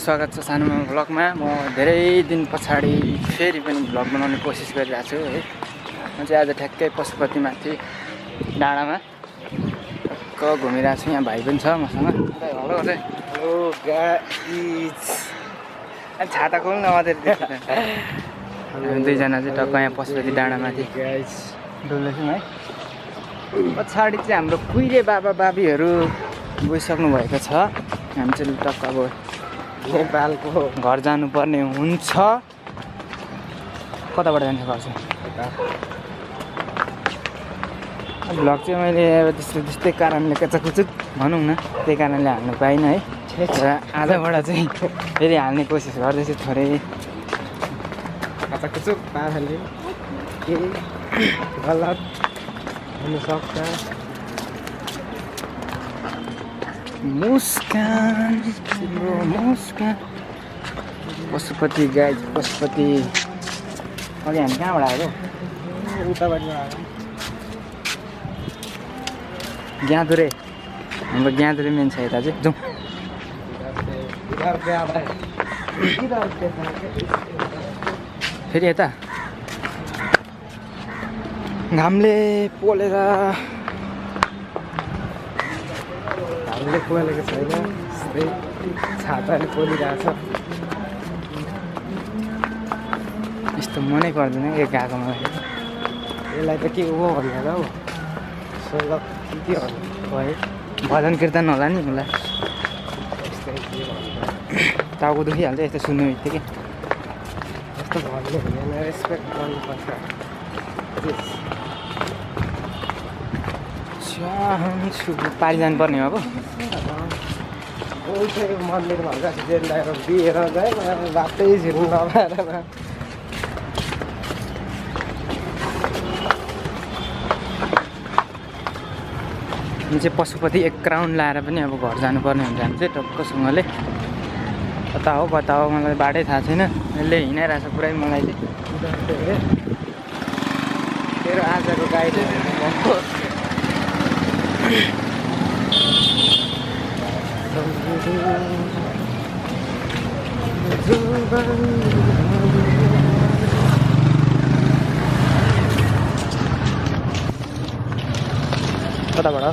स्वागत छ सानोमा भ्लगमा। म धेरै दिन पछाडि फेरि पनि भ्लग बनाउने कोसिस गरिरहेको छु है। म चाहिँ आज ठ्याक्कै पशुपतिमाथि डाँडामा घुमिरहेको छु। यहाँ भाइ पनि छ मसँग। हेलो गाइस, छाता खोल्न मात्रै देखिन्छ। हामी दुईजना चाहिँ टक्क यहाँ पशुपति डाँडामाथि डुल्दैछौँ है। पछाडि चाहिँ हाम्रो कुहिले बाबा बाबीहरू गइसक्नु भएको छ। हामी चाहिँ टक्क अब नेपालको घर जानुपर्ने हुन्छ। कताबाट जान्छ घर चाहिँ? भ्लग चाहिँ मैले अब त्यस्तै कारणले कचाकुचुक भनौँ न, त्यही कारणले हाल्नु पाइनँ है। र आजबाट चाहिँ फेरि हाल्ने कोसिस गर्दैछु। थोरै कचाकुचुक पाराले केही गलत हुनसक्छ। मुस्कान तिम्रो मुस्कान। पशुपति गाई पशुपति। अघि हामी कहाँबाट आएको? उताबाट आएको ज्ञादुरे। हाम्रो ज्ञादुरे मेन छ यता चाहिँ। जाउँ फेरि यता घामले पोलेर हामीले पोलेको छैन, छाताले पोलिरहेछ। यस्तो मनै पर्दैन कि गएको मलाई। यसलाई त के हो भनेर हौ, सोलक के भन्नु है। भजन कीर्तन होला नि मलाई। यस्तै के भन्नु, टाउको दुखिहाल्छ यस्तो सुन्ने बित्तिकै। यस्तो भन्नु हुँदैन, रेस्पेक्ट गर्नुपर्छ। चाहन्छु पारि जानुपर्ने हो अब। मन्दिर भन्छ जेललाई दिएर गए बाटै छिर्नु नपाएर। हामी चाहिँ पशुपति एक राउन्ड लाएर पनि अब घर जानुपर्ने हुन्छ। हामी चाहिँ टक्कसँगले कता हो मलाई बाटै थाहा छैन। यसले हिँडाइरहेछ पुरै मलाई चाहिँ। तेरो आजको गाइड कताबाट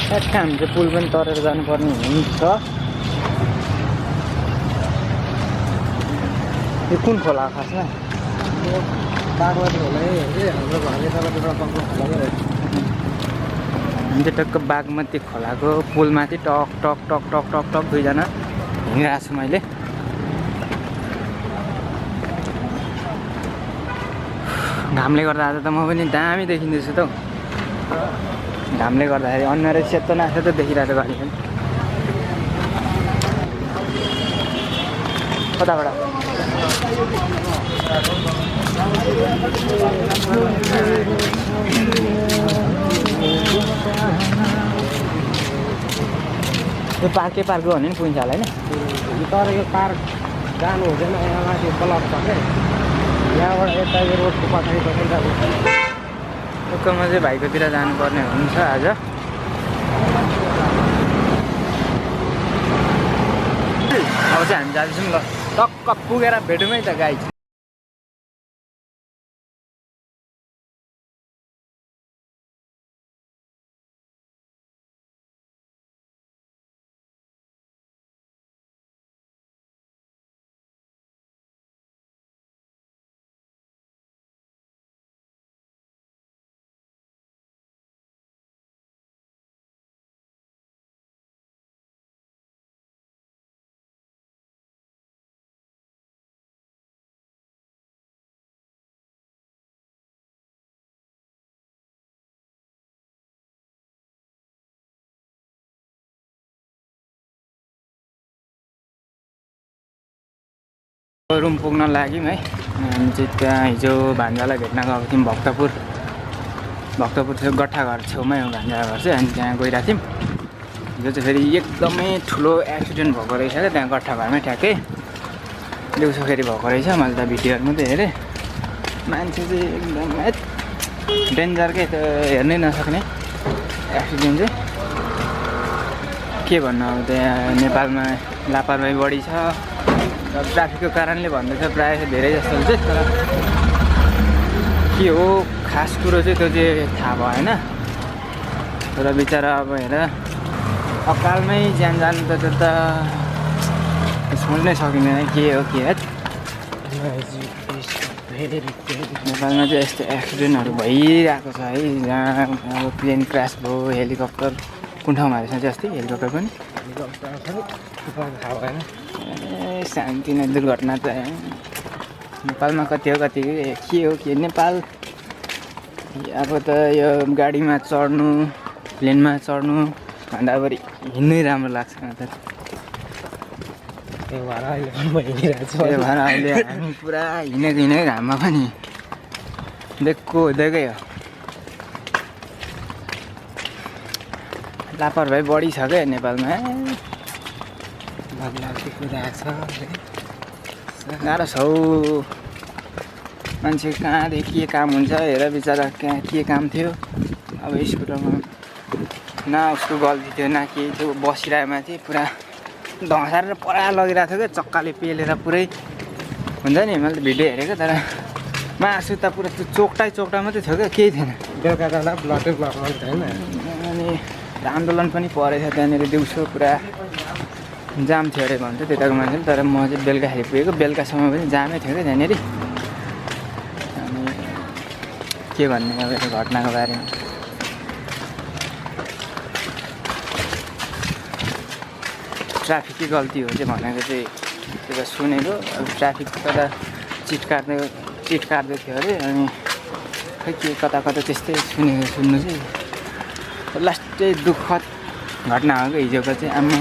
ठ्याक्क हामी चाहिँ पुल पनि तरेर जानुपर्ने हुन्छ। यो कुन खोला खासमा? बागमती होला है, हाम्रो घरले तपाईँको रकमको खोला है। हामी चाहिँ टक्क बागमती खोलाको पुलमाथि टक टक टक टक टक टक दुईजना हिँडिरहेको छु मैले। घामले गर्दा आज त म पनि दामी देखिँदैछु त हौ। घामले गर्दाखेरि अनुहार सेतो न सेतो देखिरहेको गाडी पनि। कताबाट? यो पार्कै पार्क हो भने नि पुगिन्छ होला होइन? तर यो पार्क जानु हुँदैन, यहाँ माथि ब्लक छ क्या। यहाँबाट यता यो रोडको पछाडि जानु। टक्कमा चाहिँ भाइकोतिर जानुपर्ने हुन्छ आज। अब चाहिँ हामी जाँदैछौँ ल। टक्क पुगेर भेटौँ है त गाई। रुम पुग्न लाग्यौँ है। हामी चाहिँ त्यहाँ हिजो भान्जालाई भेट्न गएको थियौँ भक्तपुर थियो गट्ठाघर छेउमै हो भान्जा घर चाहिँ। अनि त्यहाँ गइरहेको थियौँ। हिजो चाहिँ फेरि एकदमै ठुलो एक्सिडेन्ट भएको रहेछ क्या त्यहाँ गट्ठाघरमै ठ्याक्कै। दिउँसो फेरि भएको रहेछ। मैले त भिडियोहरू मात्रै हेरेँ। मान्छे चाहिँ एकदमै डेन्जर के त हेर्नै नसक्ने एक्सिडेन्ट चाहिँ। के भन्नु अब त्यहाँ नेपालमा लापरवाही बढी छ र ट्राफिकको कारणले भन्दैछ प्रायः धेरै जस्तो चाहिँ। तर के हो खास कुरो चाहिँ त्यो चाहिँ थाहा भएन। तर बिचरा अब हेर अकालमै ज्यान जानु त त्यो त सोच्नै सकिँदैन के हो के है। नेपालमा चाहिँ यस्तो एक्सिडेन्टहरू भइरहेको छ है, जहाँ अब प्लेन क्रास भयो, हेलिकप्टर कुन ठाउँमा रहेछ चाहिँ अस्ति हेलिकप्टर पनि थाहा भएन। ए शान्ति नै दुर्घटना त नेपालमा कति हो कति के हो के नेपाल। अब त यो गाडीमा चढ्नु प्लेनमा चढ्नु भन्दा बढी हिँड्नै राम्रो लाग्छ म त। त्यही भएर अहिले पनि म हिँडिरहेको छु। त्यही भएर अहिले हामी पुरा हिँडेको घाममा पनि देखै हो। लापरवाही बढी छ क्या नेपालमा। गाह्रो छ हौ, मान्छे कहाँदेखि के काम हुन्छ हेर बिचरा कहाँ के काम थियो। अब स्कुटरमा न उसको गल्ती थियो न केही थियो, बसिरहेको माथि पुरा धँसारेर परा लगिरहेको थियो क्या, चक्काले पेलेर पुरै हुन्छ नि। मैले त भिडियो हेरेको तर मासु त पुरा त्यो चोक्टा मात्रै थियो क्या, केही थिएन। बेलुका जाँदा ब्लकै ब्लकमा छैन। अनि आन्दोलन पनि परेछ त्यहाँनिर, दिउँसो पुरा जाम थियो अरे भन्छ त्यताको मान्छेले। तर म चाहिँ बेलुकाखेरि पुगेको, बेलुकासम्म पनि जामै थियो क्या त्यहाँनिर। अनि के भन्ने अब यो घटनाको बारेमा। ट्राफिककै गल्ती हो चाहिँ भनेको चाहिँ त्यो त सुनेको। अब ट्राफिक त चिट काट्दै थियो अरे। अनि खै के कता त्यस्तै सुन्नु चाहिँ लास्टै दुःखद घटना हो क्या हिजोको चाहिँ। आम्मा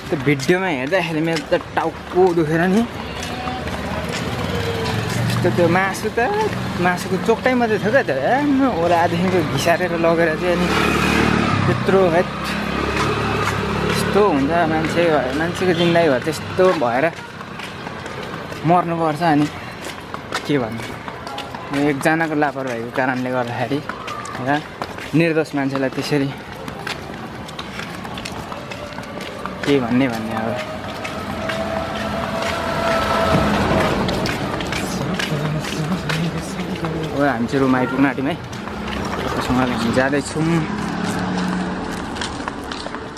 त्यो भिडियोमा हेर्दाखेरि मेरो त टाउको दुखेर नि। त्यो मासुको चोक्टै मात्रै थियो क्या त्यो। ओरादेखिको घिसारेर लगेर चाहिँ अनि त्यत्रो यस्तो हुन्छ मान्छेको जिन्दगी भएर त्यस्तो भएर मर्नुपर्छ। अनि के भन्नु, एकजनाको लापरवाहीको कारणले गर्दाखेरि र निर्दोष मान्छेलाई त्यसरी के भन्ने अब। हामी चाहिँ रुम आइपुग्नु आँट्यौँ है। त्यससँग हामी जाँदैछौँ।